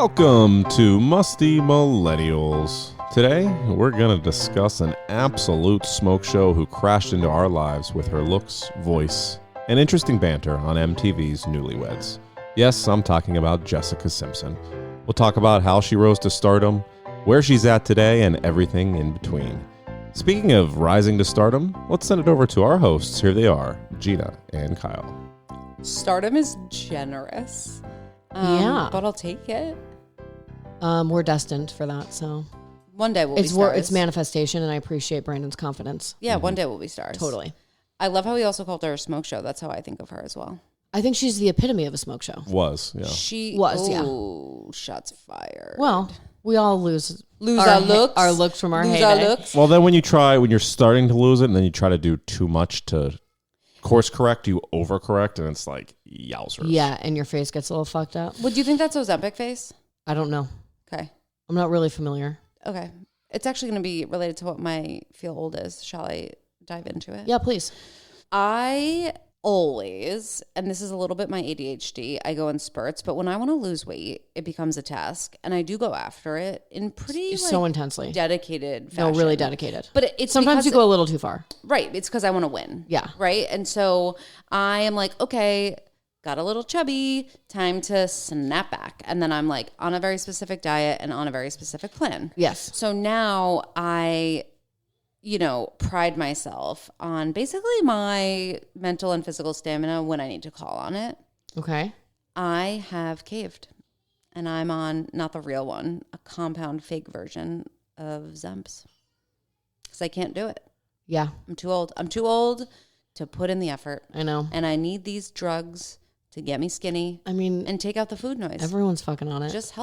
Welcome to Musty Millennials. Today, we're going to discuss an absolute smoke show who crashed into our lives with her looks, voice, and interesting banter on MTV's Newlyweds. Yes, I'm talking about Jessica Simpson. We'll talk about how she rose to stardom, where she's at today, and everything in between. Speaking of rising to stardom, let's send it over to our hosts. Here they are, Gina and Kyle. Stardom is generous. Yeah. But I'll take it. We're destined for that, so. One day we'll be stars. It's manifestation, and I appreciate Brandon's confidence. Yeah, one day we'll be stars. Totally. I love how he also called her a smoke show. That's how I think of her as well. I think she's the epitome of a smoke show. She was, yeah. Shots fired. Well, we all lose our looks from our lose heyday. our looks. Well, then when you're starting to lose it, and then you try to do too much to course correct, you overcorrect, and it's like, yowzers. Yeah, and your face gets a little fucked up. Would you think that's Ozempic face? I don't know. Okay. I'm not really familiar. Okay. It's actually going to be related to what my feel old is. Shall I dive into it? Yeah, please. I always, and this is a little bit my ADHD, I go in spurts, but when I want to lose weight, it becomes a task, and I do go after it in pretty so intensely dedicated fashion. No, really dedicated. But it's sometimes you go a little too far. Right. It's because I want to win. Yeah. Right. And so I am like, okay, got a little chubby, time to snap back. And then I'm like on a very specific diet and on a very specific plan. Yes. So now I pride myself on basically my mental and physical stamina when I need to call on it. Okay. I have caved, and I'm on, not the real one, a compound fake version of Zemps, because I can't do it. Yeah. I'm too old. I'm too old to put in the effort. I know. And I need these drugs to get me skinny. I mean, and take out the food noise. Everyone's fucking on it. Just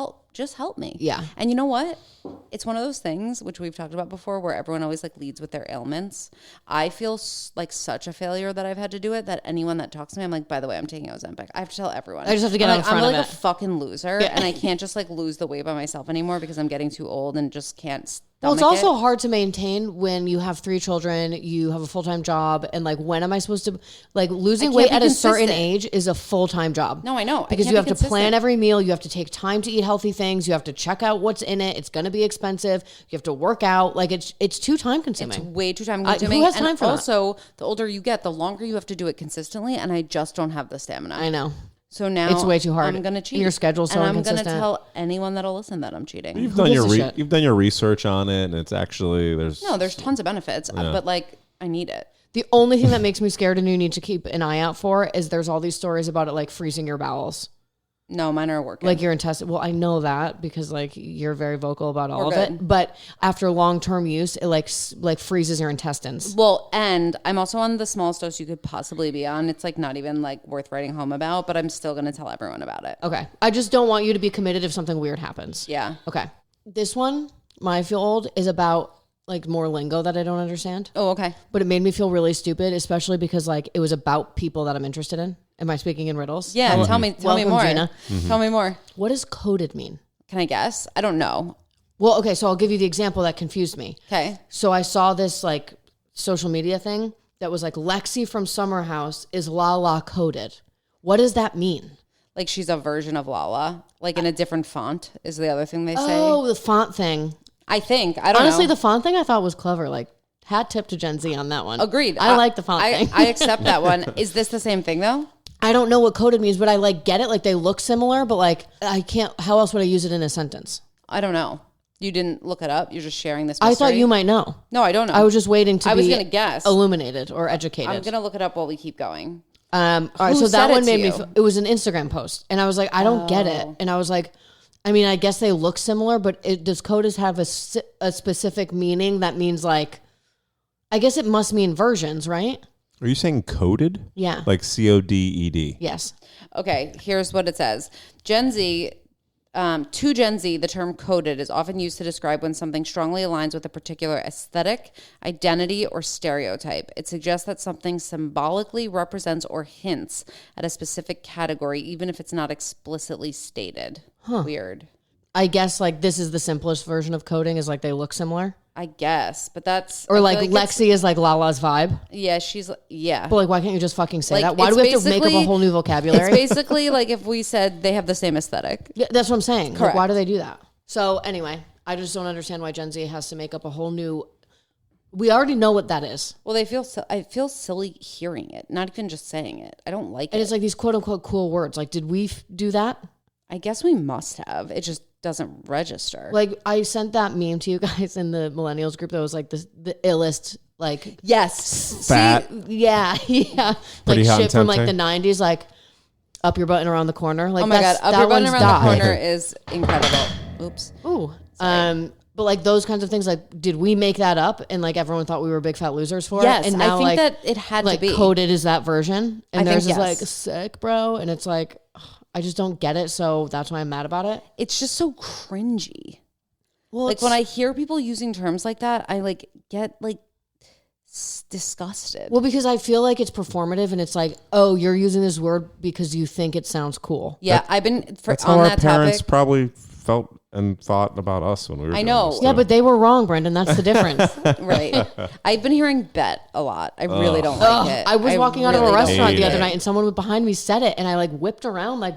help me. Yeah. And you know what? It's one of those things, which we've talked about before, where everyone always like leads with their ailments. I feel like such a failure that I've had to do it, that anyone that talks to me, I'm like, by the way, I'm taking Ozempic. I have to tell everyone. I just have to get out in front I'm of like it. a fucking loser, and I can't just like lose the weight by myself anymore because I'm getting too old and just can't stomach Well, it's also hard to maintain when you have 3 children, you have a full-time job, and like, when am I supposed to, like, losing weight at a certain age is a full-time job. No, I know. Because you have to plan every meal, you have to take time to eat healthy things, you have to check out what's in it, it's going to be expensive, you have to work out, like, it's too time consuming. It's way too time consuming. Who has time for that? Also, the older you get, the longer you have to do it consistently, and I just don't have the stamina. I know. So now it's way too hard. I'm going to cheat. And your schedule's so and I'm inconsistent. going to tell anyone that'll listen that I'm cheating. You've done your research on it, and it's actually there's tons of benefits, but like I need it. The only thing that makes me scared and you need to keep an eye out for is there's all these stories about it like freezing your bowels. No, mine are working. Like your intestine. Well, I know that because like you're very vocal about all of good. it. But after long-term use, it like freezes your intestines. Well, and I'm also on the smallest dose you could possibly be on. It's like not even like worth writing home about, but I'm still going to tell everyone about it. Okay. I just don't want you to be committed if something weird happens. Yeah. Okay. This one, my feel old, is about like more lingo that I don't understand. Oh, okay. But it made me feel really stupid, especially because like it was about people that I'm interested in. Am I speaking in riddles? Yeah, tell me more. Gina. Mm-hmm. Tell me more. What does coded mean? Can I guess? I don't know. Well, okay, so I'll give you the example that confused me. Okay. So I saw this like social media thing that was like Lexi from Summer House is Lala coded. What does that mean? Like she's a version of Lala, like in a different font is the other thing they say. Oh, the font thing. I think. I don't know. Honestly, the font thing I thought was clever. Like, hat tip to Gen Z on that one. Agreed. I like the font thing. I accept that one. Is this the same thing though? I don't know what coded means, but I like get it. Like they look similar, but like I can't. How else would I use it in a sentence? I don't know. You didn't look it up. You're just sharing this mystery. I thought you might know. No, I don't know. I was just waiting to be gonna guess. Illuminated or educated. I'm gonna look it up while we keep going. All right, so that one made me. It was an Instagram post, and I was like, I don't get it, and I was like, I mean, I guess they look similar, but does coded have a specific meaning that means like, I guess it must mean versions, right? Are you saying coded? Yeah. Like CODED? Yes. Okay, here's what it says. Gen Z, to Gen Z, the term coded is often used to describe when something strongly aligns with a particular aesthetic, identity, or stereotype. It suggests that something symbolically represents or hints at a specific category, even if it's not explicitly stated. Weird. I guess like this is the simplest version of coding is like they look similar. I guess, but that's... Or like Lexi is like Lala's vibe. Yeah, she's... Yeah. But like, why can't you just fucking say Like, that? Why do we have to make up a whole new vocabulary? It's basically like if we said they have the same aesthetic. Yeah, that's what I'm saying. Correct. Like, why do they do that? So anyway, I just don't understand why Gen Z has to make up a whole new... We already know what that is. Well, I feel silly hearing it, not even just saying it. I don't like it. And it's like these quote unquote cool words. Like, did we do that? I guess we must have. It just doesn't register. Like, I sent that meme to you guys in the millennials group that was like the illest, like... Yes. Fat. Yeah. Pretty like hot shit from like the tempting. 90s, like up your button around the corner. Like, Oh my God. Up your button around died. the corner is incredible. Oops. Ooh. But like those kinds of things, like, did we make that up and like everyone thought we were big fat losers for Yes, it? And now, I think like, that it had like to be. coded as that version. And I theirs think is like yes. sick, bro. And it's like, ugh, I just don't get it. So that's why I'm mad about it. It's just so cringy. Well, Like when I hear people using terms like that, I like get like disgusted. Well, because I feel like it's performative and it's like, oh, you're using this word because you think it sounds cool. Yeah, I've been That's on how our that parents topic. probably felt and thought about us when we were I doing know. this Yeah, too. but they were wrong, Brendan. That's the difference. Right. I've been hearing bet a lot. I really don't like it. I was walking out of a really don't restaurant the like other it. night and someone behind me said it and I like whipped around like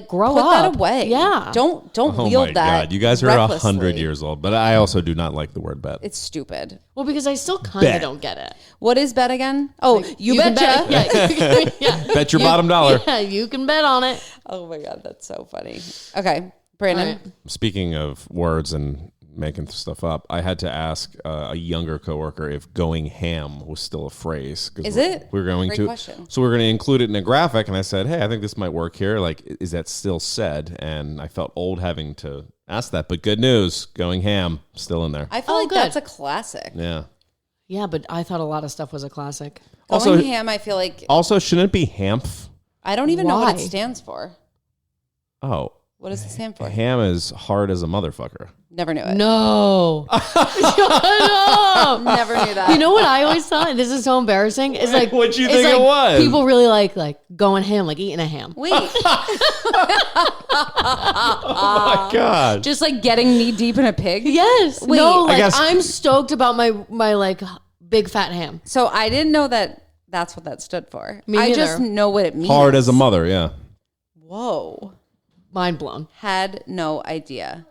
grow put up. that away. Yeah. Don't Oh wield my that. God, you guys are recklessly. 100 years old, but I also do not like the word bet. It's stupid. Well, because I still kind Bet. of don't get it. What is bet again? Oh, you can betcha. bet. Yeah. Bet your bottom dollar. Yeah, you can bet on it. Oh my God, that's so funny. Okay, Brandon. All right. Speaking of words and making stuff up, I had to ask a younger coworker if "going ham" was still a phrase. Is it? We're going Great to. question. So we're going to include it in a graphic, and I said, "Hey, I think this might work here. Like, is that still said?" And I felt old having to ask that, but good news, "going ham" still in there. I feel Oh, like good. that's a classic. Yeah. Yeah, but I thought a lot of stuff was a classic. Going Also- ham, I feel like Also, shouldn't it be hamph? I don't even know what it Why? stands for. Oh, What does it stand for? ham is hard as a motherfucker. Never knew it. No. Shut up. Never knew that. You know what I always thought? This is so embarrassing. It's like What'd you it's think like it was? People really like going ham, like eating a ham. Wait, Oh my God. just like getting knee deep in a pig? Yes. Wait, no, I like guess- I'm stoked about my like big fat ham. So I didn't know that that's what that stood for. Me I neither. just know what it means. Hard as a mother, yeah. Whoa. Mind blown. Had no idea.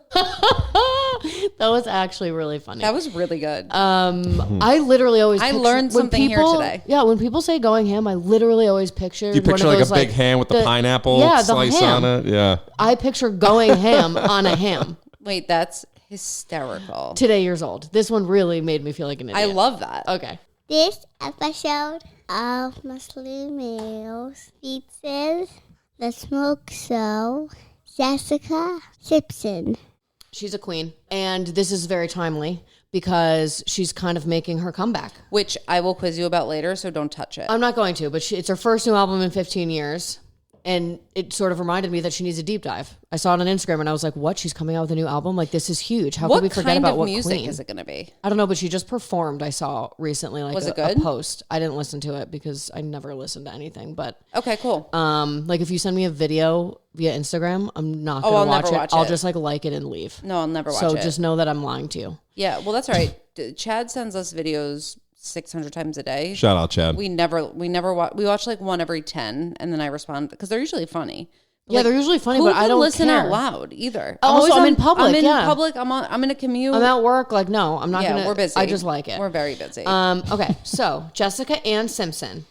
That was actually really funny. That was really good. I literally always I picture- learned when something here people- today. Yeah, when people say going ham, I literally always picture You picture one like of a those, big ham with the pineapple yeah, the slice ham. on it. Yeah. I picture going ham on a ham. Wait, that's hysterical. Today years old. This one really made me feel like an idiot. I love that. Okay. This episode of Muslim Meals features the Smoke Show, Jessica Simpson. She's a queen. And this is very timely because she's kind of making her comeback. Which I will quiz you about later, so don't touch it. I'm not going to, but it's her first new album in 15 years. And it sort of reminded me that she needs a deep dive. I saw it on Instagram and I was like, what? She's coming out with a new album? Like, this is huge. How what could we forget kind about of what music queen? is it going to be? I don't know, but she just performed. I saw recently, like Was it a good? post. I didn't listen to it because I never listen to anything. But Okay, cool. like if you send me a video via Instagram, I'm not Oh, gonna I'll watch never it. watch I'll it. just like it and leave. No, I'll never watch So it. just know that I'm lying to you. Yeah, well, that's all right. Chad sends us videos 600 times a day. Shout out, Chad. We never watch. We watch like one every 10, and then I respond because they're usually funny. Yeah, they're usually funny, Who but I can don't listen care. out loud either. Also, I'm in public, I'm in yeah. public. I'm in a commute. I'm at work. Like, no, I'm not yeah, gonna. we're busy. I just like it. We're very busy. Okay, so Jessica Ann Simpson.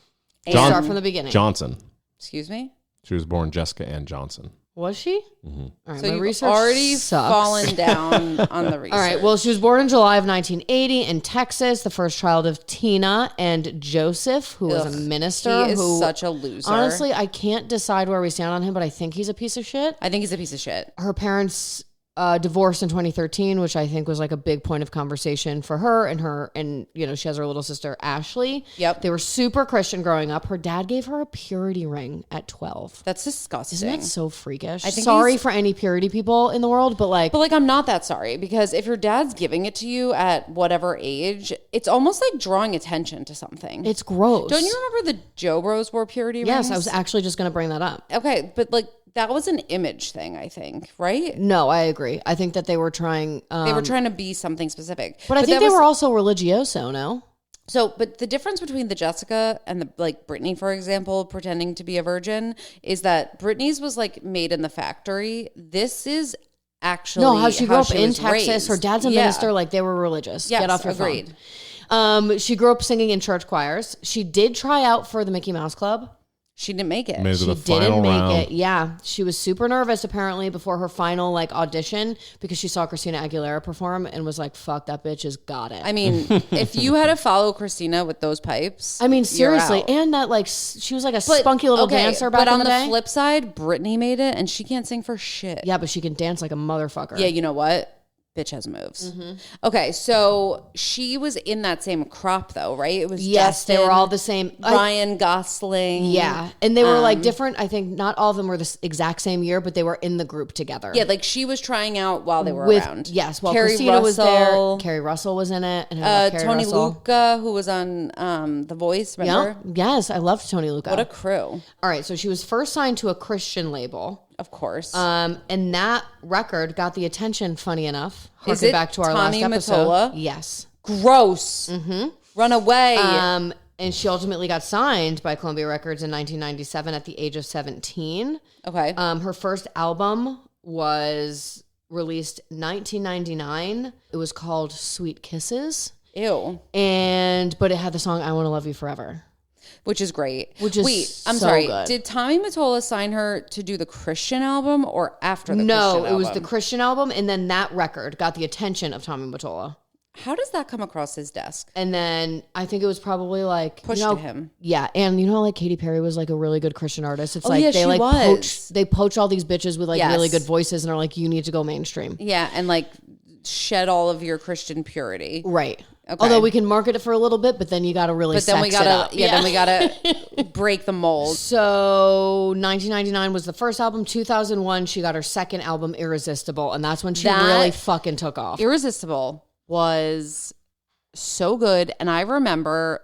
John- Start from the beginning. Johnson. Excuse me. She was born Jessica Ann Johnson. Was she? All right, So my you've research already sucks. fallen down on the research. All right. Well, she was born in July of 1980 in Texas, the first child of Tina and Joseph, who was a minister. he is who, such a loser. honestly, I can't decide where we stand on him, but I think he's a piece of shit. I think he's a piece of shit. Her parents divorced in 2013, which I think was like a big point of conversation for her and you know, she has her little sister Ashley. Yep. They were super Christian growing up. Her dad gave her a purity ring at 12. That's disgusting. Isn't that so freakish? I think Sorry he's- for any purity people in the world, but like, But like, I'm not that sorry because if your dad's giving it to you at whatever age, it's almost like drawing attention to something. it's gross. Don't you remember the Joe Bros wore purity rings? Yes, I was actually just going to bring that up. Okay, but like that was an image thing, I think, right? No, I agree. I think that they were trying. They were trying to be something specific. But I think they were also religioso, no? So, but the difference between the Jessica and the like Britney, for example, pretending to be a virgin is that Britney's was like made in the factory. This is actually how she grew up in Texas. Raised. Her dad's a minister. Like they were religious. Yes, Get off your agreed. phone. She grew up singing in church choirs. She did try out for the Mickey Mouse Club. She didn't make it. She didn't make it. Yeah. She was super nervous apparently before her final like audition because she saw Christina Aguilera perform and was like, fuck, that bitch has got it. I mean, if you had to follow Christina with those pipes, I mean, seriously. And that like, she was like a spunky little dancer back in the day. But on the flip side, Britney made it and she can't sing for shit. Yeah, but she can dance like a motherfucker. Yeah, you know what? Bitch has moves. Mm-hmm. Okay, so she was in that same crop though, right? It was Justin, they were all the same. Ryan Gosling. Yeah, and they were like different. I think not all of them were the exact same year, but they were in the group together. Yeah, like she was trying out while they were around. Yes, while Christina was there. Carrie Russell was in it. And Tony Lucca, who was on The Voice, remember? Yeah. Yes, I loved Tony Lucca. What a crew. All right, so she was first signed to a Christian label. Of course. And that record got the attention, funny enough. Is it back to our Tommy last episode. Mottola? Yes. Gross. Mm-hmm. Run away. And she ultimately got signed by Columbia Records in 1997 at the age of 17. Okay. Her first album was released 1999. It was called Sweet Kisses. Ew. But it had the song I Want to Love You Forever. Which is great. Wait, I'm sorry. Good. Did Tommy Mottola sign her to do the Christian album or after the Christian album? No, it was the Christian album, and then that record got the attention of Tommy Mottola. How does that come across his desk? And then I think it was probably like pushed to him. Yeah, and you know, like Katy Perry was like a really good Christian artist. It's they poach all these bitches with like really good voices, and are like, you need to go mainstream. Yeah, and like shed all of your Christian purity. Right. Okay. Although we can market it for a little bit, but then you got to really sex it up. Then we got to break the mold. So 1999 was the first album. 2001, she got her second album, Irresistible, and that's when she really fucking took off. Irresistible was so good, and I remember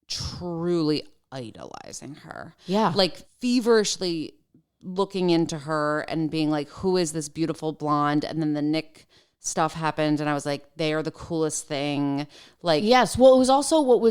truly idolizing her. Yeah. Like feverishly looking into her and being like, who is this beautiful blonde? And then the Nick stuff happened and I was like, they are the coolest thing. Like, yes. Well, it was also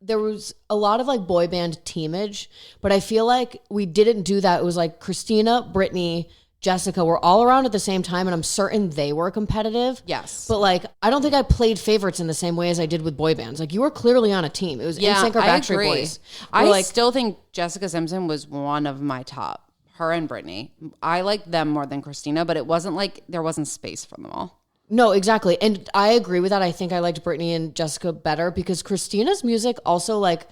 there was a lot of like boy band teamage, but I feel like we didn't do that. It was like Christina, Britney, Jessica were all around at the same time, and I'm certain they were competitive. Yes. But like, I don't think I played favorites in the same way as I did with boy bands. Like, you were clearly on a team. It was NSYNC or Backstreet Boys. I still think Jessica Simpson was one of my top. Her and Britney. I liked them more than Christina, but it wasn't like there wasn't space for them all. No, exactly. And I agree with that. I think I liked Britney and Jessica better because Christina's music also, like,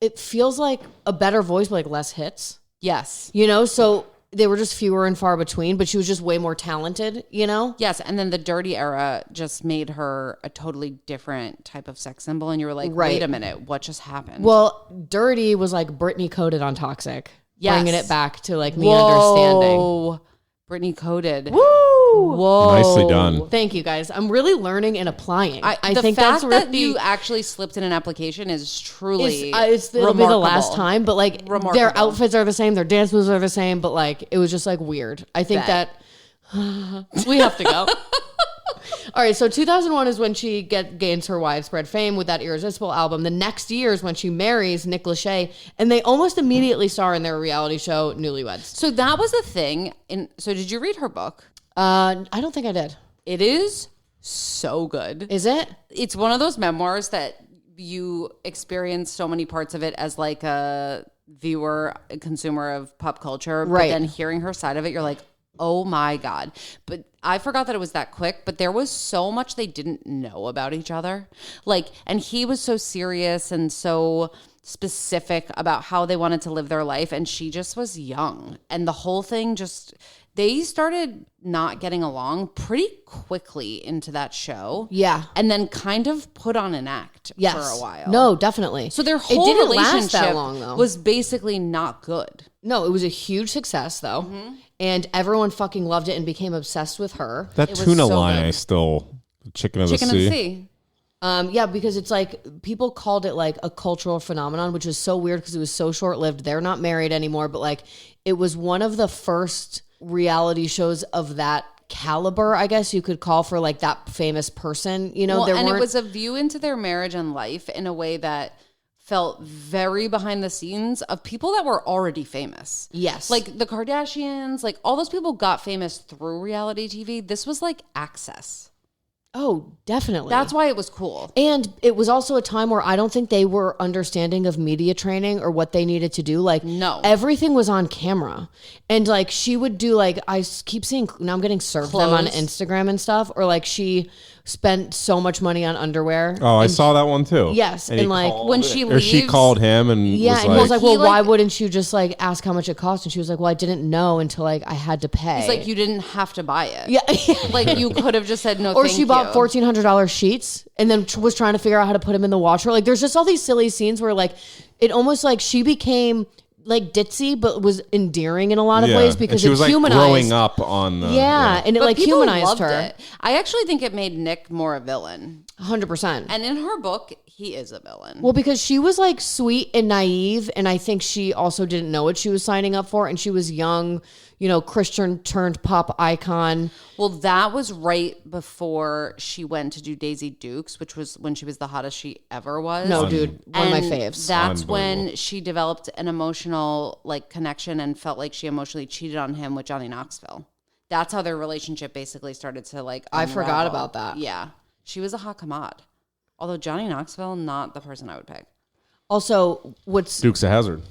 it feels like a better voice, but like less hits. Yes. You know, so they were just fewer and far between, but she was just way more talented, you know? Yes. And then the Dirty era just made her a totally different type of sex symbol. And you were like, wait a minute, what just happened? Well, Dirty was like Britney coded on Toxic. Yes. Bringing it back to like me understanding. Britney coded. Woo! Whoa. Nicely done. Thank you guys. I'm really learning and applying. I think the fact that's really, that you actually slipped in an application is truly it'll be the last time, but like their outfits are the same, their dance moves are the same, but like it was just like weird. I think that we have to go. All right, so 2001 is when she gains her widespread fame with that Irresistible album. The next year is when she marries Nick Lachey, and they almost immediately star in their reality show, Newlyweds. So that was the thing. So did you read her book? I don't think I did. It is so good. Is it? It's one of those memoirs that you experience so many parts of it as like a viewer, a consumer of pop culture. Right. But then hearing her side of it, you're like, oh my God. But I forgot that it was that quick, but there was so much they didn't know about each other. Like, and he was so serious and so specific about how they wanted to live their life. And she just was young. And the whole thing they started not getting along pretty quickly into that show. Yeah. And then kind of put on an act for a while. No, definitely. So their whole relationship last that long, though. Was basically not good. No, it was a huge success, though. Mm-hmm. And everyone fucking loved it and became obsessed with her. That tuna line, I still... Chicken of the Sea. Yeah, because it's like people called it like a cultural phenomenon, which is so weird because it was so short-lived. They're not married anymore, but like it was one of the first reality shows of that caliber, I guess you could call, for like that famous person. You know, it was a view into their marriage and life in a way that felt very behind the scenes of people that were already famous. Yes. Like the Kardashians, like all those people got famous through reality TV. This was like access. Oh, definitely. That's why it was cool. And it was also a time where I don't think they were understanding of media training or what they needed to do. Like, no. Everything was on camera. And like, she would do like, I keep seeing, now I'm getting served them on Instagram and stuff. Or like, she spent so much money on underwear. Oh, I saw that one too. Yes. And like, when she leaves. Or she called him and yeah, was and he was like, well, why wouldn't you just like ask how much it cost? And she was like, well, I didn't know until like I had to pay. He's like, you didn't have to buy it. Yeah. Like you could have just said no, or she bought $1,400 sheets and then was trying to figure out how to put them in the washer. Like there's just all these silly scenes where like it almost like she became like ditzy, but was endearing in a lot of ways because she was it like humanized. growing up on the, and it but like people humanized loved her. It. I actually think it made Nick more a villain. 100%. And in her book, he is a villain. Well, because she was like sweet and naive, and I think she also didn't know what she was signing up for, and she was young, you know, Christian turned pop icon. Well, that was right before she went to do Daisy Dukes, which was when she was the hottest she ever was. No, dude, one of my And faves. That's when she developed an emotional like connection and felt like she emotionally cheated on him with Johnny Knoxville. That's how their relationship basically started to like unravel. I forgot about that. Yeah. She was a hot commode. Although Johnny Knoxville, not the person I would pick. Also, what's Dukes of Hazzard.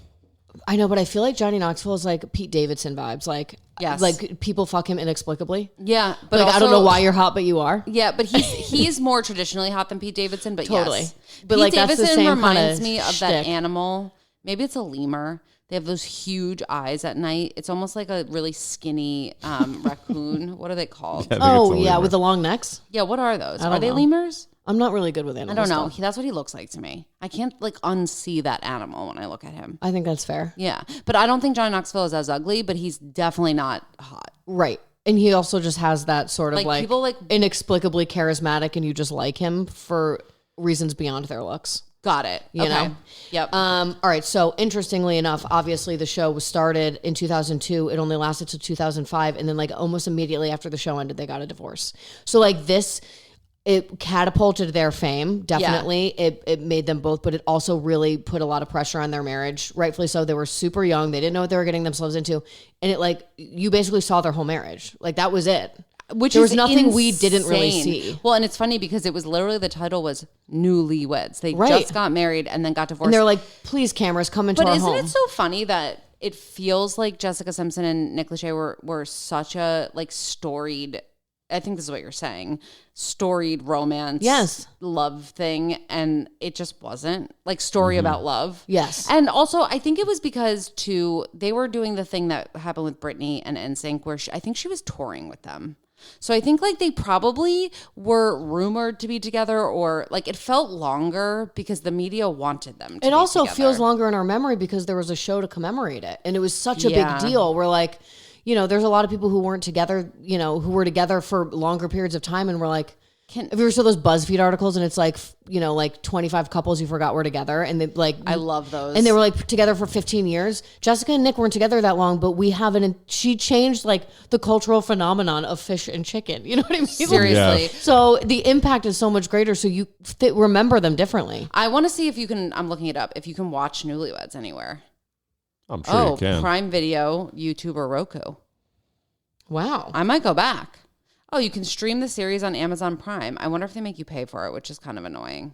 I know, but I feel like Johnny Knoxville is like Pete Davidson vibes. Like, yes. Like people fuck him inexplicably. Yeah, but like also, I don't know why you're hot, but you are. Yeah, but he's more traditionally hot than Pete Davidson. But totally. Yes. But Pete like Davidson that's the same reminds kinda me of shtick. that animal. Maybe it's a lemur. They have those huge eyes at night. It's almost like a really skinny raccoon. What are they called? I think Oh it's a yeah, lemur. with the long necks. Yeah, what are those? don't Are they know. lemurs? I'm not really good with I animals. don't know. stuff. That's what he looks like to me. I can't like unsee that animal when I look at him. I think that's fair. Yeah, but I don't think Johnny Knoxville is as ugly, but he's definitely not hot. Right. And he also just has that sort of Like, like people, like- inexplicably charismatic, and you just like him for reasons beyond their looks. Got it. You okay. know? Yep. All right. So interestingly enough, obviously the show was started in 2002. It only lasted till 2005. And then like almost immediately after the show ended, they got a divorce. So like this, it catapulted their fame. Definitely. Yeah. It made them both, but it also really put a lot of pressure on their marriage. Rightfully so. They were super young. They didn't know what they were getting themselves into. And it like, you basically saw their whole marriage. Like that was it. Which there is was nothing insane. we didn't really see. Well, and it's funny because it was literally the title was Newlyweds. They Right. just got married and then got divorced. And they're like, please, cameras, come into our But home. isn't it so funny that it feels like Jessica Simpson and Nick Lachey were such a like storied, I think this is what you're saying, storied romance, Yes. love thing, and it just wasn't like story about love. Yes. And also I think it was because too they were doing the thing that happened with Britney and NSYNC where I think she was touring with them. So I think like they probably were rumored to be together, or like it felt longer because the media wanted them to It be also together. feels longer in our memory because there was a show to commemorate it. And it was such a Yeah. big deal. We're like, you know, there's a lot of people who weren't together, you know, who were together for longer periods of time. And we're like, if you ever saw those BuzzFeed articles and it's like, you know, like 25 couples you forgot were together. And they like, I love those. and they were like together for 15 years. Jessica and Nick weren't together that long, but we haven't, she changed like the cultural phenomenon of fish and chicken. You know what I mean? Seriously. Yeah. So the impact is so much greater. So you remember them differently. I want to see if you can, I'm looking it up, if you can watch Newlyweds anywhere. I'm sure you can. Prime Video, YouTube, or Roku. Wow. I might go back. Oh, you can stream the series on Amazon Prime. I wonder if they make you pay for it, which is kind of annoying.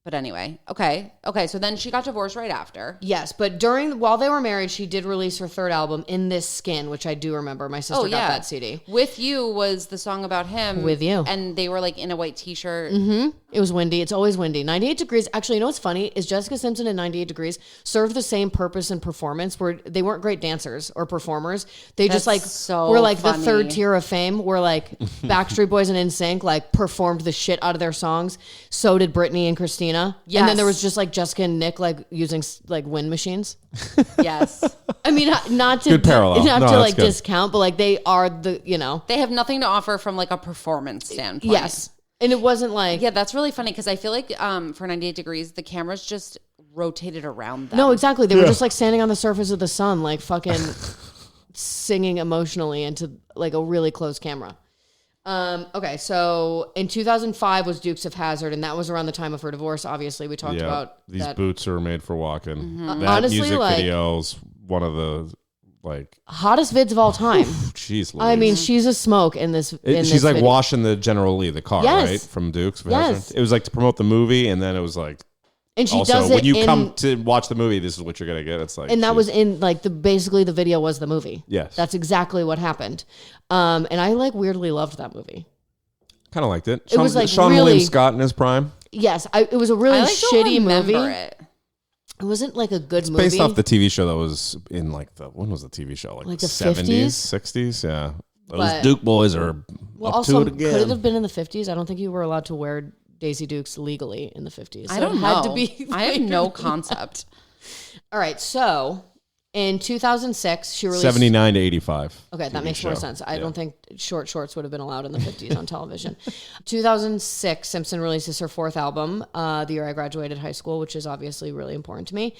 But anyway, okay. So then she got divorced right after. Yes, but while they were married, she did release her third album, In This Skin, which I do remember. My sister got that CD. With You was the song about him. With You. And they were like in a white t-shirt. Mm-hmm. It was windy. It's always windy. 98 Degrees. Actually, you know what's funny is Jessica Simpson and 98 Degrees served the same purpose and performance where they weren't great dancers or performers. They just like so were like funny. the third tier of fame where like Backstreet Boys and NSYNC like performed the shit out of their songs. So did Britney and Christina. Yes. And then there was just like Jessica and Nick like using like wind machines. Yes. I mean, not to Good parallel. not No, to that's like good. discount, but like they are the, you know. They have nothing to offer from like a performance standpoint. Yes. And it wasn't like... Yeah, that's really funny because I feel like for 98 Degrees, the cameras just rotated around them. No, exactly. They were just like standing on the surface of the sun, like fucking singing emotionally into like a really close camera. Okay, so in 2005 was Dukes of Hazzard, and that was around the time of her divorce. Obviously, we talked about these that. boots are made for walking. Mm-hmm. That Honestly, music like, video's one of the like hottest vids of all time. Jeez, Louise. I mean, she's a smoke in this. She's like washing the General Lee, the car, Yes. right, from Dukes of Yes. Hazzard. It was like to promote the movie, and then it was like, and she also does it when you in, come to watch the movie, this is what you're gonna get. It's like, and that geez. was in like basically the video was the movie. Yes. That's exactly what happened. And I like weirdly loved that movie. Kind of liked it. It was like Sean really- William Scott in his prime. Yes, it was a really I like shitty don't movie. remember it. It wasn't like a good It's movie. based off the TV show that was in like when was the TV show? Like the the 70s, 50s? 60s? Yeah. Those But- Duke boys are Well, up also, to it again. could it have been in the 50s? I don't think you were allowed to wear Daisy Dukes legally in the 50s. I So don't it know. had to be I have no concept. All right, so in 2006, she released... 79 to 85. Okay, that TV makes more show. sense. I Yeah. don't think short shorts would have been allowed in the 50s on television. 2006, Simpson releases her fourth album, the year I graduated high school, which is obviously really important to me.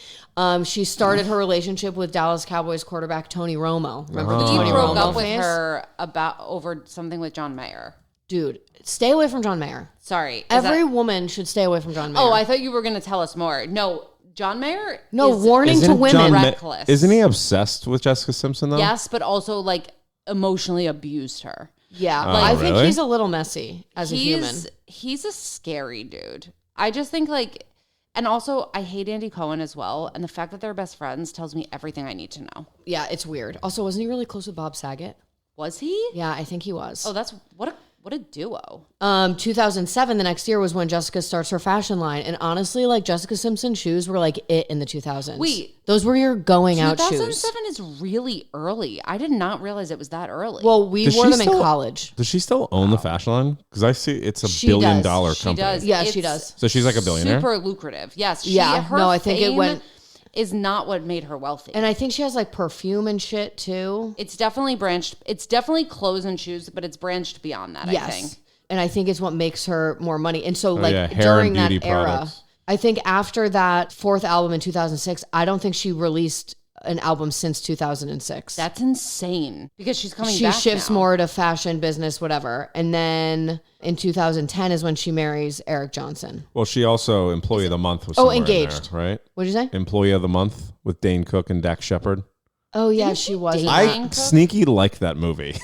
She started her relationship with Dallas Cowboys quarterback Tony Romo. Remember the He Tony broke Romo up with phase? her over something with John Mayer. Dude, stay away from John Mayer. Sorry. is Every that- woman should stay away from John Mayer. Oh, I thought you were going to tell us more. No, John Mayer No, is warning to women. reckless. Isn't he obsessed with Jessica Simpson though? Yes, but also like emotionally abused her. Yeah, Oh, I think really? he's a little messy as a human. He's a scary dude. I just think like, and also I hate Andy Cohen as well. And the fact that they're best friends tells me everything I need to know. Yeah, it's weird. Also, wasn't he really close with Bob Saget? Was he? Yeah, I think he was. Oh, that's what a duo. 2007, the next year was when Jessica starts her fashion line. And honestly, like Jessica Simpson shoes were like it in the 2000s. Wait. Those were your going out shoes. 2007 is really early. I did not realize it was that early. Well, we Does wore she them in still- college. Does she still own the fashion line? Because I see it's a She $1 billion does. company. She does. Yeah, It's she does. So she's like a billionaire. super lucrative. Yes. Yeah, her no, I think it fame went- is not what made her wealthy. And I think she has like perfume and shit too. It's definitely branched. It's definitely clothes and shoes, but it's branched beyond that, I think. Yes. And I think it's what makes her more money. And so like yeah, hair during and that beauty era, products. I think after that fourth album in 2006, I don't think she released an album since 2006. That's insane because she's coming She back shifts now. more to fashion, business, whatever. And then in 2010 is when she marries Eric Johnson. Well, she also Employee of the Month was Oh, somewhere in engaged. there, right? What'd you say? Employee of the Month with Dane Cook and Dax Shepard. Oh, yeah, Didn't she she was. date in Dane that. I Cook? sneaky like that movie.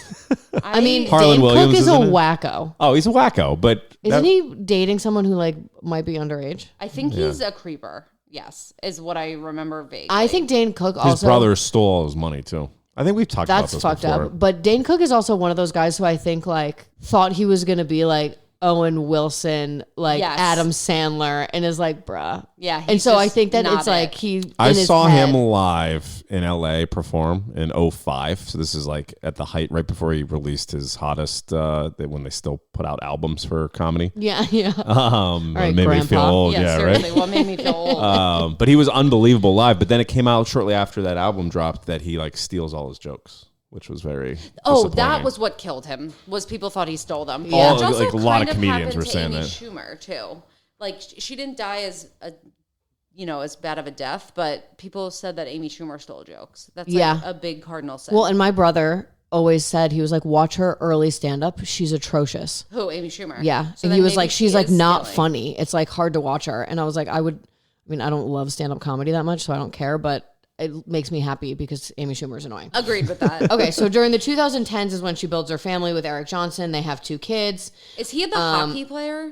I mean, Harlan Dane Williams Cook is is a in it? wacko. Oh, he's a wacko, but Isn't he dating someone who like might be underage? I think he's a creeper. Yes, is what I remember vaguely. I think Dane Cook his also. brother stole all his money too. I think we've talked about That's this fucked before. up. But Dane Cook is also one of those guys who I think like thought he was gonna be like Owen Wilson, like Yes. Adam Sandler, and is like, bruh. Yeah, he's And so I just think that not it's like it. he. I in his saw head- him live in LA perform in 05. So this is like at the height right before he released his hottest when they still put out albums for comedy. Yeah, yeah. It made me Grandpa. feel old. Yeah, Yeah, seriously, right. what made me feel old? But he was unbelievable live. But then it came out shortly after that album dropped that he like steals all his jokes, which was very Oh, that disappointing. was what killed him. Was people thought he stole them. Yeah. Which also Like, a lot kind of comedians happened were to saying Amy that. Schumer too. Like she didn't die as as bad of a death, but people said that Amy Schumer stole jokes. That's like Yeah. a big cardinal sin. Well, and my brother always said he was like, watch her early stand up. She's atrocious. Who, Amy Schumer? Yeah. So and then he was maybe like, she she's like is not stealing. funny. It's like hard to watch her. And I was like, I mean, I don't love stand up comedy that much, so I don't care, but it makes me happy because Amy Schumer is annoying. Agreed with that. Okay, so during the 2010s is when she builds her family with Eric Johnson. They have 2 kids. Is he the hockey player?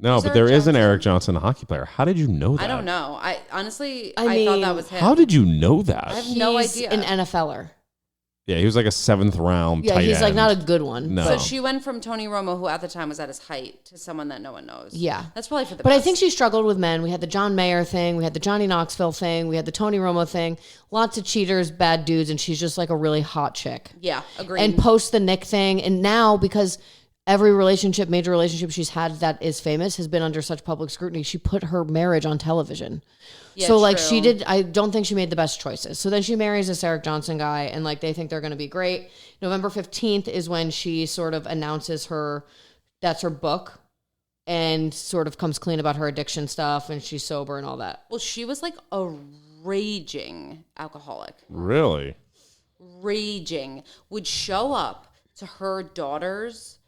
No, Who's but there Eric is an Johnson? Eric Johnson, a hockey player. How did you know that? I don't know. I honestly, I I thought mean, that was him. How did you know that? I have no He's idea. an NFLer. Yeah, he was like a 7th round. Yeah, tight he's like end. not a good one. No. So she went from Tony Romo, who at the time was at his height, to someone that no one knows. Yeah. That's probably for the But best. I think she struggled with men. We had the John Mayer thing. We had the Johnny Knoxville thing. We had the Tony Romo thing. Lots of cheaters, bad dudes. And she's just like a really hot chick. Yeah, agreed. And post the Nick thing. And now, because every major relationship she's had that is famous has been under such public scrutiny, she put her marriage on television. Yeah, so like true. I don't think she made the best choices. So then she marries this Eric Johnson guy and like they think they're going to be great. November 15th is when she sort of announces that's her book. and sort of comes clean about her addiction stuff, and she's sober and all that. Well, she was like a raging alcoholic. Really? Raging. Would show up to her daughter's,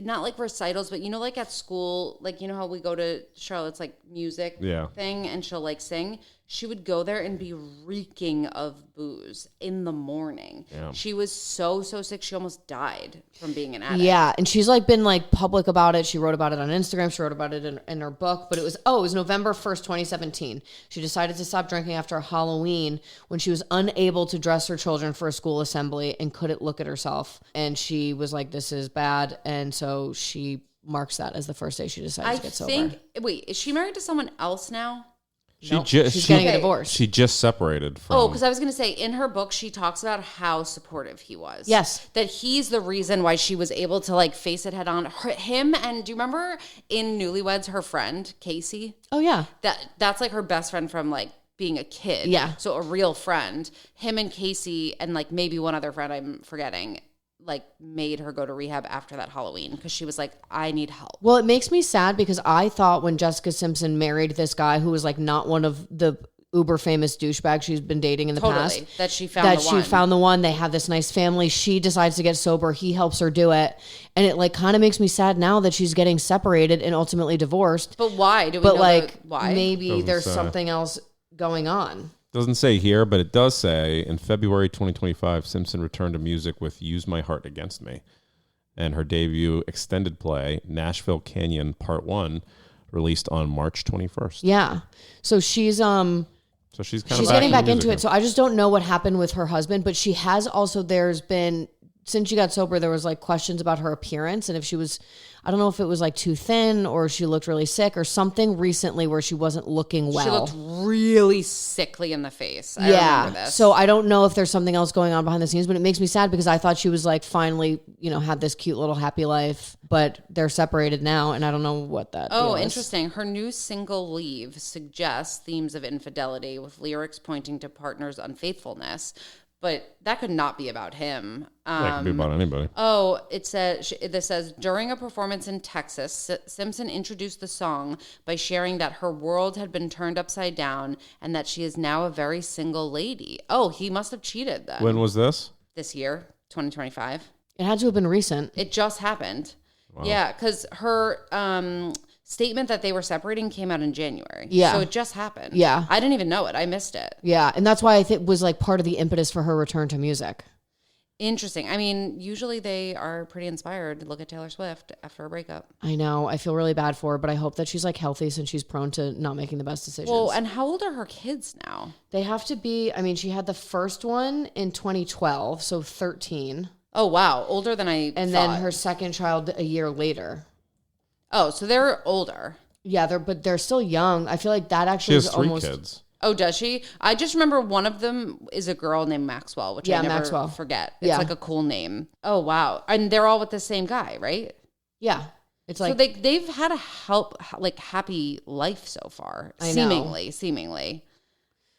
not like recitals, but like at school, like how we go to Charlotte's like music thing and she'll like sing. She would go there and be reeking of booze in the morning. Yeah. She was so sick. She almost died from being an addict. Yeah, and she's like been like public about it. She wrote about it on Instagram. She wrote about it in her book. But it was November 1st, 2017. She decided to stop drinking after Halloween when she was unable to dress her children for a school assembly and couldn't look at herself. And she was like, this is bad. And so she marks that as the first day she decided to get sober. Wait, is she married to someone else now? She's getting a divorce. She just separated from... Oh, because I was going to say, in her book, she talks about how supportive he was. Yes. That he's the reason why she was able to, like, face it head on. Him and, do you remember in Newlyweds, her friend, Casey? Oh, yeah. That's, like, her best friend from, like, being a kid. Yeah. So a real friend. Him and Casey and, like, maybe one other friend I'm forgetting, like, made her go to rehab after that Halloween because she was like, I need help. Well, it makes me sad because I thought when Jessica Simpson married this guy who was like not one of the uber famous douchebags she's been dating in the past, that she found the one. They have this nice family. She decides to get sober. He helps her do it. And it like kind of makes me sad now that she's getting separated and ultimately divorced. But why? Do we know why? Maybe there's something else going on. Doesn't say here, but it does say in February 2025, Simpson returned to music with Use My Heart Against Me. And her debut extended play, Nashville Canyon Part 1, released on March 21st. Yeah. So she's getting back into it. So I just don't know what happened with her husband, but she has also, there's been, since she got sober, there was like questions about her appearance and if she was, I don't know if it was like too thin or she looked really sick or something recently where she wasn't looking well. She looked really sickly in the face. I remember this. So I don't know if there's something else going on behind the scenes, but it makes me sad because I thought she was like finally, had this cute little happy life, but they're separated now and I don't know what that deal is. Interesting. Her new single Leave suggests themes of infidelity with lyrics pointing to partners' unfaithfulness. But that could not be about him. That could be about anybody. This says, during a performance in Texas, Simpson introduced the song by sharing that her world had been turned upside down and that she is now a very single lady. Oh, he must have cheated then. When was this? This year, 2025. It had to have been recent. It just happened. Wow. Yeah, because her statement that they were separating came out in January. Yeah. So it just happened. Yeah. I didn't even know it. I missed it. Yeah. And that's why I think was like part of the impetus for her return to music. Interesting. I mean, usually they are pretty inspired. Look at Taylor Swift after a breakup. I know. I feel really bad for her, but I hope that she's like healthy since she's prone to not making the best decisions. Well, and how old are her kids now? They have to be, she had the first one in 2012, so 13. Oh, wow. Older than I And thought. then her second child a year later. Oh, so they're older. Yeah, but they're still young. I feel like that actually She has three kids. Oh, does she? I just remember one of them is a girl named Maxwell, which I never forget. It's like a cool name. Oh, wow. And they're all with the same guy, right? Yeah. It's like, so they've had a happy life so far. I know. Seemingly.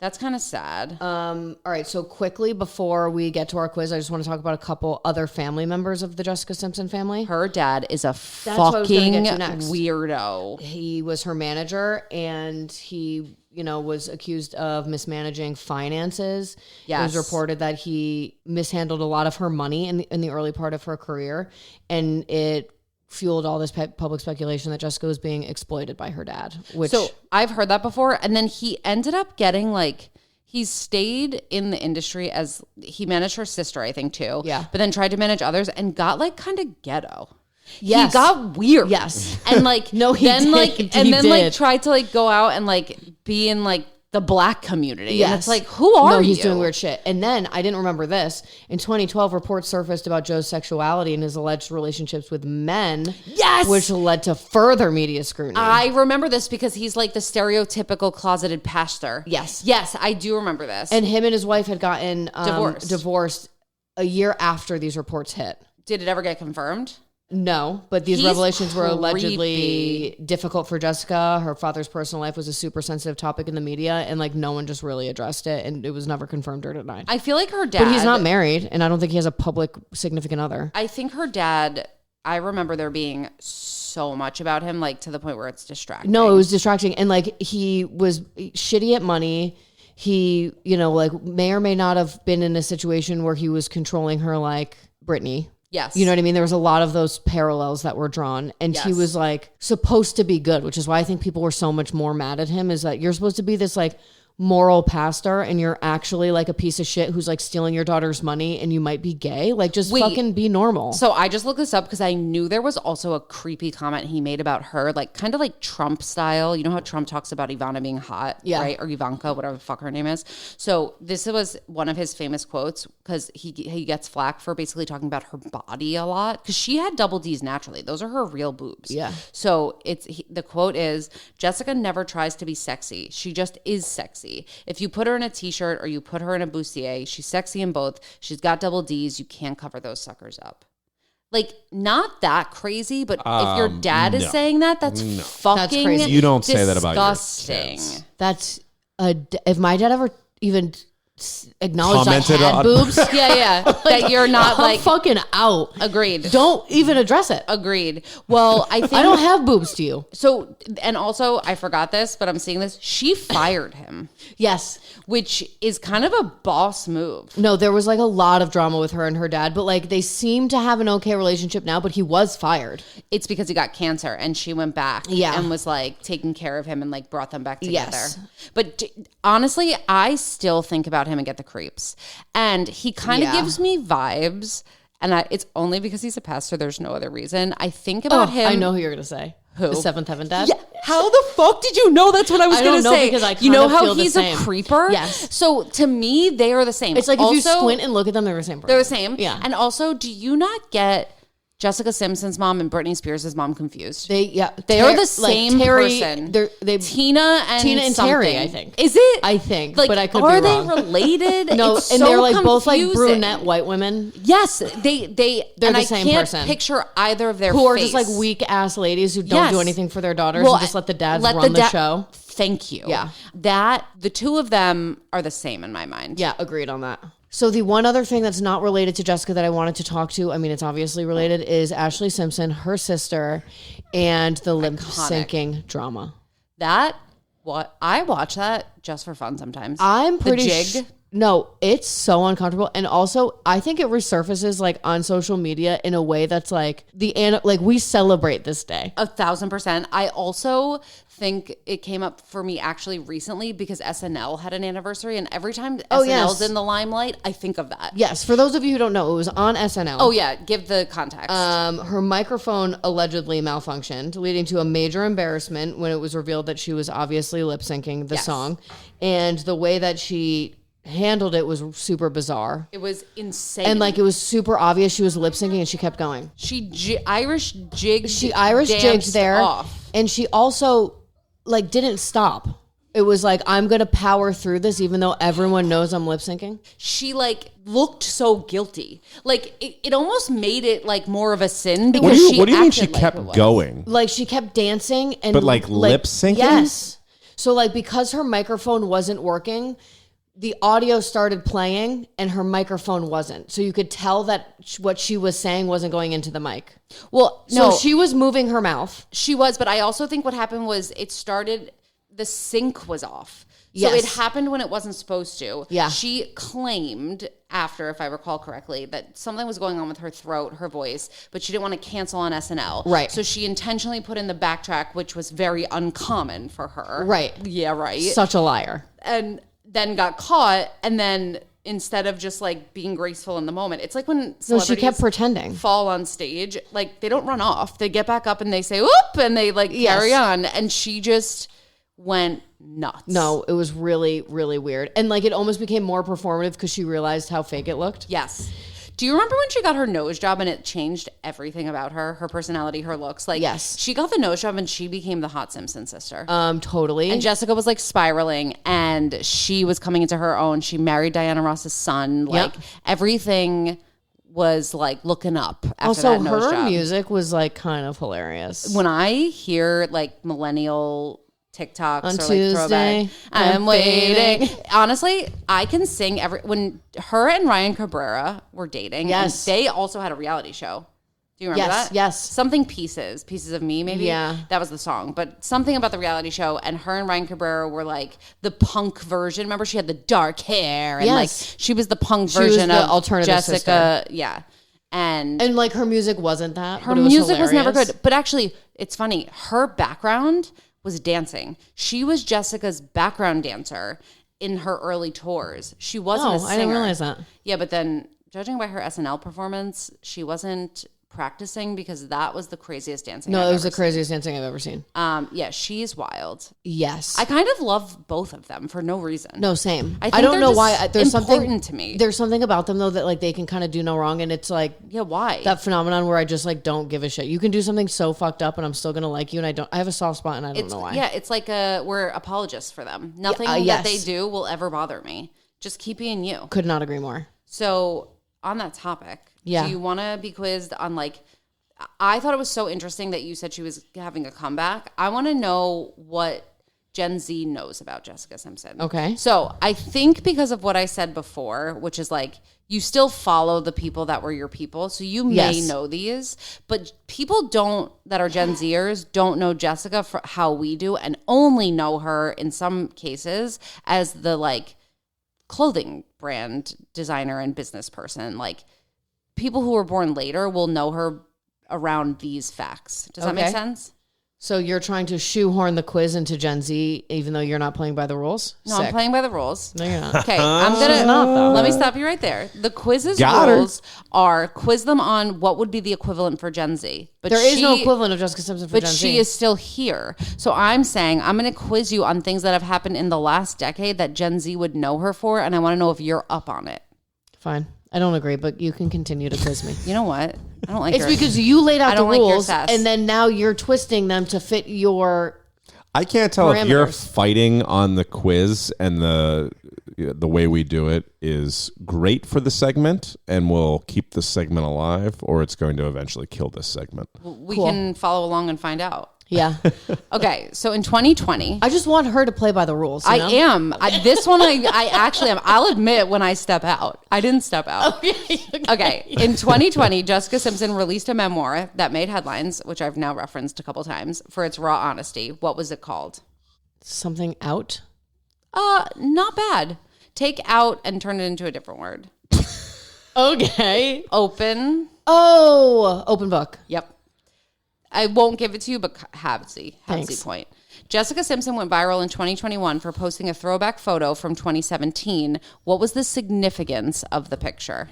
That's kind of sad. All right. So quickly before we get to our quiz, I just want to talk about a couple other family members of the Jessica Simpson family. Her dad is a fucking weirdo. He was her manager and he, was accused of mismanaging finances. Yes. It was reported that he mishandled a lot of her money in the early part of her career. And it fueled all this public speculation that Jessica was being exploited by her dad. So I've heard that before. And then he ended up getting he stayed in the industry as he managed her sister, I think too. Yeah. But then tried to manage others and got kind of ghetto. Yes. He got weird. Yes. And no, he then did. and then tried to go out and be in the black community. Yes. And it's who are you? No, he's doing weird shit. And then I didn't remember this. In 2012, reports surfaced about Joe's sexuality and his alleged relationships with men. Yes. Which led to further media scrutiny. I remember this because he's the stereotypical closeted pastor. Yes. Yes, I do remember this. And him and his wife had gotten divorced a year after these reports hit. Did it ever get confirmed? No, but these revelations were allegedly difficult for Jessica. Her father's personal life was a super sensitive topic in the media, and no one just really addressed it, and it was never confirmed or denied. I feel like her dad... But he's not married, and I don't think he has a public significant other. I think her dad... I remember there being so so much about him, like to the point where it's distracting. No, it was distracting. And like he was shitty at money. He, you know, like may or may not have been in a situation where he was controlling her like Britney. Yes. You know what I mean? There was a lot of those parallels that were drawn. And he was like supposed to be good, which is why I think people were so much more mad at him, is that you're supposed to be this like moral pastor and you're actually like a piece of shit who's like stealing your daughter's money and you might be gay. Like just fucking be normal. So I just looked this up because I knew there was also a creepy comment he made about her, like kind of like Trump style. You know how Trump talks about Ivana being hot, right? Or Ivanka, whatever the fuck her name is. So this was one of his famous quotes because he gets flack for basically talking about her body a lot because she had double D's naturally. Those are her real boobs. Yeah. So the quote is, Jessica never tries to be sexy. She just is sexy. If you put her in a t-shirt or you put her in a bustier, she's sexy in both. She's got double D's. You can't cover those suckers up. Like, not that crazy, but if your dad is saying that, that's fucking That's crazy. You don't say that about your disgusting. kids. That's if my dad ever even acknowledged Commented I had on- boobs, Yeah. That you're not I'm like, fucking out. agreed. Don't even address it. Agreed. Well, I think I don't have boobs to you. so. And also, I forgot this, but I'm seeing this. She fired him, Yes. which is kind of a boss move. No, there was like a lot of drama with her and her dad, but like they seem to have an okay relationship now, but he was fired. It's because he got cancer and she went back and was like taking care of him and like brought them back together. Yes. But honestly, I still think about him and get the creeps. And he kind of gives me vibes. And it's only because he's a pastor. There's no other reason. I think about him. I know who you're going to say. Who? The Seventh Heaven Dad? Yeah. How the fuck did you know that's what I was going to don't know say? because I you know kind of how feel the he's a same. creeper? Yes. So to me, they are the same. It's like also, if you squint and look at them, they're the same person. they're the same. Yeah. And also, do you not get Jessica Simpson's mom and Britney Spears' mom confused? They are the same Terry, person. They Tina and Terry, something. I think. Is it? I think, Like, but I could are be wrong. they related? No, It's and so they're like both like confusing. brunette white women Yes, they're and the I same can't person. picture either of their who are face. just like weak ass ladies who don't Yes. do anything for their daughters Well, and just let the dads run the show. Thank you. Yeah. The two of them are the same in my mind. Yeah, agreed on that. So the one other thing that's not related to Jessica that I wanted to talk to, I mean, it's obviously related, is Ashley Simpson, her sister, and the lip syncing drama. I watch that just for fun sometimes. I'm pretty The jig. No, it's so uncomfortable. And also, I think it resurfaces like on social media in a way that's like like we celebrate this day. 1,000%. I also think it came up for me actually recently because SNL had an anniversary, and every time SNL's in the limelight, I think of that. Yes, for those of you who don't know, it was on SNL. Oh yeah, give the context. Her microphone allegedly malfunctioned, leading to a major embarrassment when it was revealed that she was obviously lip syncing the song, and the way that she handled it was super bizarre. It was insane. And like it was super obvious she was lip syncing and she kept going. She Irish jigged there off. And she also like didn't stop. It was like, I'm going to power through this even though everyone knows I'm lip syncing. She like looked so guilty. Like it almost made it like more of a sin because What do you mean she acted like kept it was. Like she kept dancing and But like lip syncing? Yes. So like because her microphone wasn't working, the audio started playing and her microphone wasn't. So you could tell that what she was saying wasn't going into the mic. Well, no, So she was moving her mouth. she was, but I also think what happened was the sync was off. So Yes. it happened when it wasn't supposed to. Yeah. She claimed after, if I recall correctly, that something was going on with her throat, her voice, but she didn't want to cancel on SNL. Right. So she intentionally put in the backtrack, which was very uncommon for her. Right. Yeah, right. Such a liar. And then got caught, and then instead of just like being graceful in the moment, it's like when No, celebrities she kept pretending. fall on stage, like they don't run off, they get back up and they say whoop, and they like carry on, and she just went nuts. No, it was really, really weird. And like it almost became more performative because she realized how fake it looked. Yes. Do you remember when she got her nose job and it changed everything about her personality, her looks? Like, yes, she got the nose job and she became the hot Simpson sister. Totally. And Jessica was like spiraling, and she was coming into her own. She married Diana Ross's son. Like everything was like looking up after also, that nose her job. music was like kind of hilarious. When I hear like millennial TikToks On or like Tuesday, throwback, I'm waiting. Honestly, I can sing when her and Ryan Cabrera were dating. Yes. And they also had a reality show. Do you remember that? Yes. Something Pieces of Me, maybe? Yeah. That was the song. But something about the reality show, and her and Ryan Cabrera were like the punk version. Remember, she had the dark hair, and like she was the punk version the of alternative Jessica. sister. Yeah. And like her music wasn't that. Her music was never good. But actually, it's funny. Her background was dancing. She was Jessica's background dancer in her early tours. She wasn't a singer. I didn't realize that. Yeah, but then judging by her SNL performance, she wasn't practicing because that was the craziest dancing. No, it was the craziest dancing I've ever seen. Yeah, she's wild. Yes, I kind of love both of them for no reason. No, same. I don't know why. There's important to me. There's something about them though that like they can kind of do no wrong, and it's like why that phenomenon where I just like don't give a shit. You can do something so fucked up, and I'm still gonna like you, and I have a soft spot, and I don't know why. Yeah, it's like we're apologists for them. Nothing that they do will ever bother me. Just keep being you. Could not agree more. So on that topic, do you want to be quizzed on like? I thought it was so interesting that you said she was having a comeback. I want to know what Gen Z knows about Jessica Simpson. Okay. So I think because of what I said before, which is like you still follow the people that were your people. So you may know these, but people that are Gen Zers don't know Jessica for how we do and only know her in some cases as the like clothing brand designer and business person. Like people who were born later will know her around these facts. Does that make sense? So you're trying to shoehorn the quiz into Gen Z, even though you're not playing by the rules? No, I'm playing by the rules. No, you're not. Okay, I'm gonna let me stop you right there. The quiz's rules are quiz them on what would be the equivalent for Gen Z. But there is no equivalent of Jessica Simpson for Gen Z. But she is still here. So I'm saying I'm gonna quiz you on things that have happened in the last decade that Gen Z would know her for, and I want to know if you're up on it. Fine. I don't agree, but you can continue to quiz me. You know what? I don't like it's because you laid out the rules, like and then now you're twisting them to fit your I can't tell parameters. if you're fighting on the quiz and the way we do it is great for the segment and will keep the segment alive, or it's going to eventually kill this segment. We can follow along and find out. Yeah. Okay, so in 2020... I just want her to play by the rules. I am. This one, I actually am. I'll admit when I step out. I didn't step out. Okay. In 2020, Jessica Simpson released a memoir that made headlines, which I've now referenced a couple times, for its raw honesty. What was it called? Something out? Not bad. Take out and turn it into a different word. Okay. Open. Oh, open book. Yep. I won't give it to you, but Habsy point. Jessica Simpson went viral in 2021 for posting a throwback photo from 2017. What was the significance of the picture?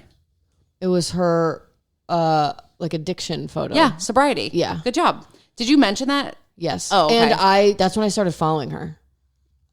It was her like addiction photo. Yeah, sobriety. Yeah. Good job. Did you mention that? Yes. Oh, okay. And that's when I started following her.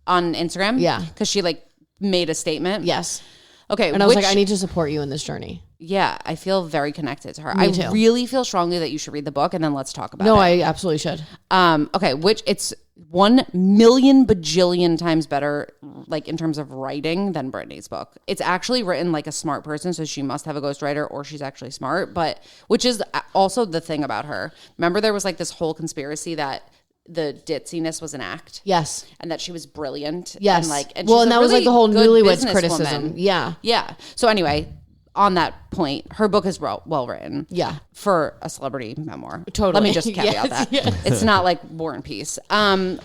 On Instagram? Yeah. Because she like made a statement? Yes. Okay. And I was like, I need to support you in this journey. Yeah, I feel very connected to her. Me too. I really feel strongly that you should read the book, and then let's talk about it. No, I absolutely should. Okay, which it's 1 million bajillion times better, like in terms of writing, than Brittany's book. It's actually written like a smart person, so she must have a ghostwriter, or she's actually smart. But which is also the thing about her. Remember, there was like this whole conspiracy that the ditziness was an act. Yes. And that she was brilliant. Yes. And well, she's and that really was like the whole good Newlyweds criticism. woman. Yeah. Yeah. So anyway, on that point, her book is well written. Yeah. For a celebrity memoir. Totally. Let me just caveat that. Yes. It's not like War and Peace.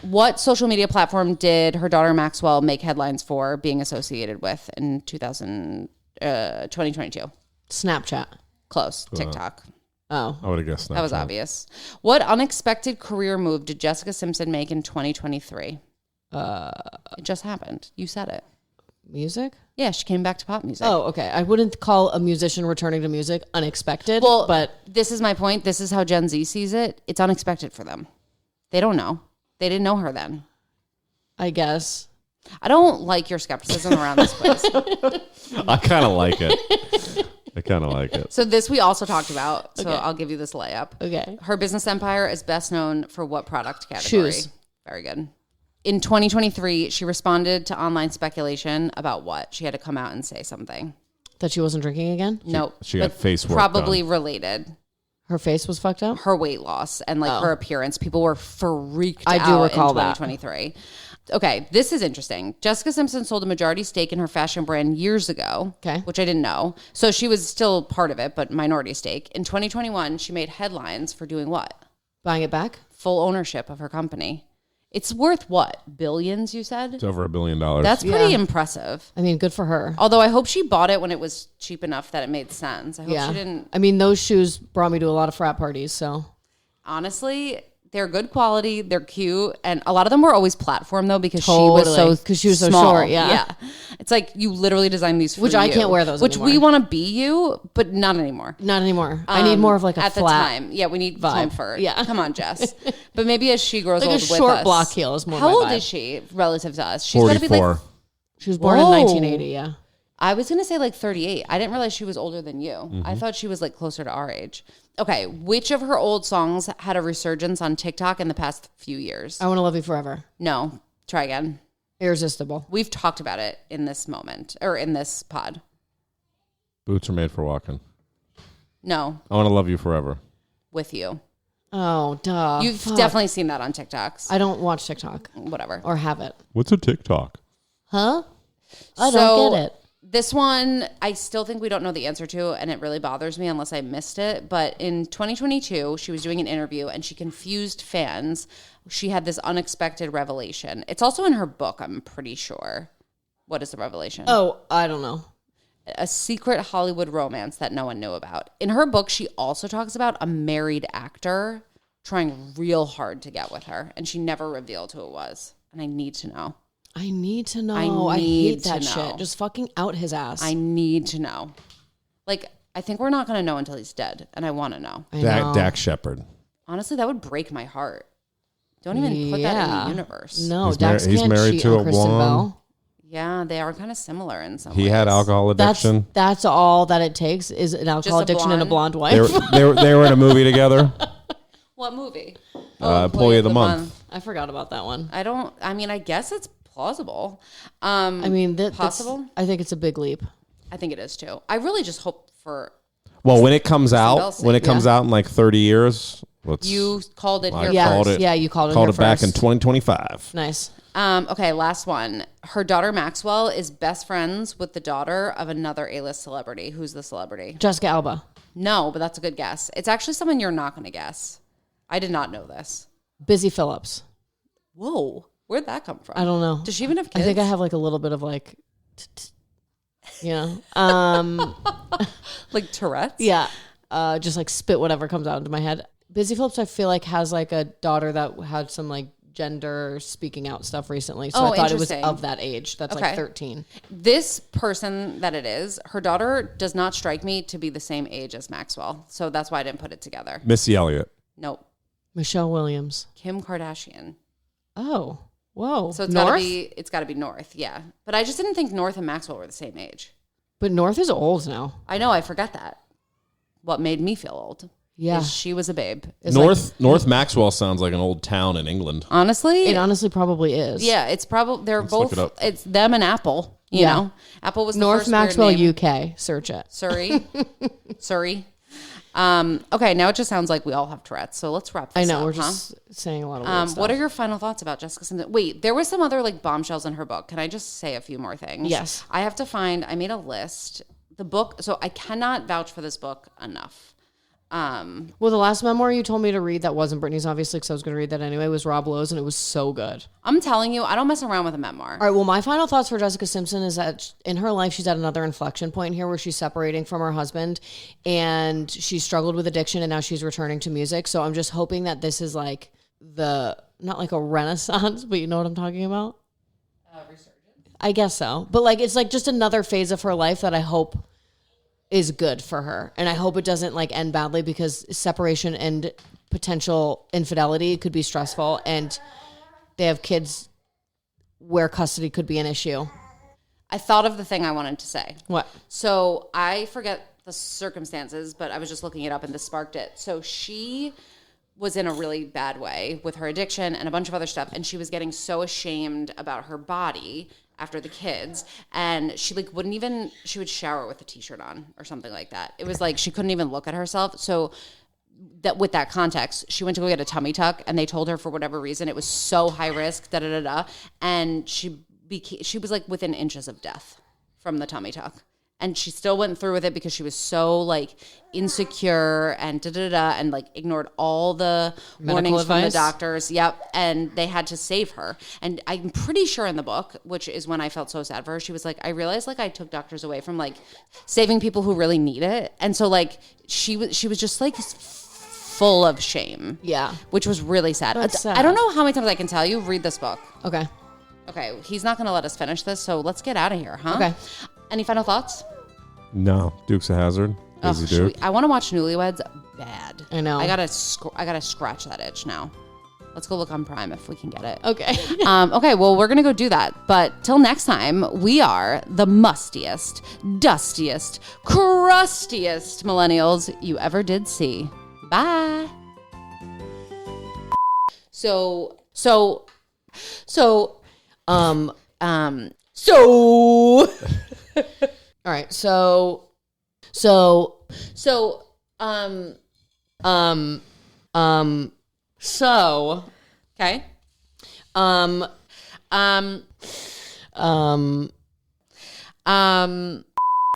What social media platform did her daughter Maxwell make headlines for being associated with in 2022? Snapchat. Close. TikTok. Oh. I would have guessed that was obvious. What unexpected career move did Jessica Simpson make in 2023? It just happened. You said it. Music? Yeah, she came back to pop music. Oh, okay. I wouldn't call a musician returning to music unexpected. Well, but this is my point. This is how Gen Z sees it. It's unexpected for them. They don't know. They didn't know her then. I guess. I don't like your skepticism around this place. I kind of like it. I kind of like it. So this we also talked about. So I'll give you this layup. Okay. Her business empire is best known for what product category? Shoes. Very good. In 2023, she responded to online speculation about what? She had to come out and say something. That she wasn't drinking again? Nope. She got face work probably done. related. Her face was fucked up? Her weight loss and like her appearance. People were freaked out I do recall in 2023. Okay, this is interesting. Jessica Simpson sold a majority stake in her fashion brand years ago, which I didn't know. So she was still part of it, but minority stake. In 2021, she made headlines for doing what? Buying it back? Full ownership of her company. It's worth what? Billions, you said? It's over $1 billion. That's pretty impressive. I mean, good for her. Although I hope she bought it when it was cheap enough that it made sense. I hope she didn't. I mean, those shoes brought me to a lot of frat parties, so. Honestly, they're good quality. They're cute. And a lot of them were always platform, though, because she was so small. Short. Yeah. It's like you literally designed these for Which I can't wear those Which anymore. we want to be you, but not anymore. Not anymore. I need more of like a at flat the time. Yeah, we need vibe. comfort. Yeah. Come on, Jess. But maybe as she grows like old a with us. short block heel is more How my old vibe. is she relative to us? She's got to be 44. like... She was born in 1980, yeah. I was going to say like 38. I didn't realize she was older than you. I thought she was like closer to our age. Okay, which of her old songs had a resurgence on TikTok in the past few years? I Want to Love You Forever. No, try again. Irresistible. We've talked about it in this moment, or in this pod. Boots are made for walking. No, I Want to Love You Forever. With You. Oh, duh. You've Fuck. definitely seen that on TikToks. I don't watch TikTok. Whatever. Or have it. What's a TikTok? Huh? I don't get it. This one, I still think we don't know the answer to, and it really bothers me unless I missed it. But in 2022, she was doing an interview, and she confused fans. She had this unexpected revelation. It's also in her book, I'm pretty sure. What is the revelation? Oh, I don't know. A secret Hollywood romance that no one knew about. In her book, she also talks about a married actor trying real hard to get with her, and she never revealed who it was. And I need to know. I need to know. I hate that shit. Just fucking out his ass. I need to know. Like, I think we're not going to know until he's dead, and I want to know. Dak Shepard. Honestly, that would break my heart. Don't even put that in the universe. No, He's married to a blonde. Yeah, they are kind of similar in some ways. He had alcohol addiction. That's all that it takes is an alcohol addiction and a blonde wife. They were in a movie together. What movie? Employee of the Month. I forgot about that one. I guess it's plausible. Possible? I think it's a big leap. I think it is too. I really just hope for... Well, when it comes out in like 30 years... You called it here first. Yeah, you called it here first. Back in 2025. Nice. Okay, last one. Her daughter Maxwell is best friends with the daughter of another A-list celebrity. Who's the celebrity? Jessica Alba. No, but that's a good guess. It's actually someone you're not going to guess. I did not know this. Busy Phillips. Whoa. Where'd that come from? I don't know. Does she even have kids? I think I have like a little bit of like... Yeah. Like Tourette's? Yeah. Just like spit whatever comes out into my head. Busy Phillips, I feel like, has like a daughter that had some like gender speaking out stuff recently. So I thought it was of that age. That's like 13. This person that it is, her daughter does not strike me to be the same age as Maxwell. So that's why I didn't put it together. Missy Elliott. Nope. Michelle Williams. Kim Kardashian. Oh, whoa. So it's gotta be North, yeah. But I just didn't think North and Maxwell were the same age. But North is old now. I know, I forget that. What made me feel old? Yeah. She was a babe. North Maxwell sounds like an old town in England. Honestly? It honestly probably is. Yeah, it's probably, Let's look it up. It's them and Apple, you know? Apple was the North first Maxwell, weird name. UK. Search it. Surrey. Okay, now it just sounds like we all have Tourette's, so let's wrap this up. I know, we're just saying a lot of weird stuff. What are your final thoughts about Jessica Simpson? Wait, there was some other like bombshells in her book. Can I just say a few more things? Yes. I made a list. The book, so I cannot vouch for this book enough. Well, the last memoir you told me to read that wasn't Brittany's, obviously, because I was going to read that anyway, was Rob Lowe's, and it was so good. I'm telling you, I don't mess around with a memoir. All right, well, my final thoughts for Jessica Simpson is that in her life, she's at another inflection point here where she's separating from her husband, and she struggled with addiction, and now she's returning to music. So I'm just hoping that this is like not like a renaissance, but you know what I'm talking about? Resurgence? I guess so. But like, it's like just another phase of her life that I hope is good for her. And I hope it doesn't like end badly, because separation and potential infidelity could be stressful, and they have kids where custody could be an issue. I thought of the thing I wanted to say. What? So I forget the circumstances, but I was just looking it up and this sparked it. So she was in a really bad way with her addiction and a bunch of other stuff, and she was getting so ashamed about her body after the kids, and she like she would shower with a t-shirt on or something like that. It was like she couldn't even look at herself. So that with that context, she went to go get a tummy tuck, and they told her for whatever reason it was so high risk, and she was like within inches of death from the tummy tuck. And she still went through with it because she was so like insecure and and like ignored all the warnings from the doctors. Yep. And they had to save her. And I'm pretty sure in the book, which is when I felt so sad for her, she was like, I realized like I took doctors away from like saving people who really need it. And so like she was just like full of shame. Yeah. Which was really sad. That's sad. I don't know how many times I can tell you, read this book. Okay. Okay. He's not going to let us finish this. So let's get out of here, huh? Okay. Any final thoughts? No. Duke's a hazard. Busy Duke. I want to watch Newlyweds bad. I know. I gotta scratch that itch now. Let's go look on Prime if we can get it. Okay. Okay, well, we're going to go do that. But till next time, we are the mustiest, dustiest, crustiest millennials you ever did see. Bye. So. All right. Okay.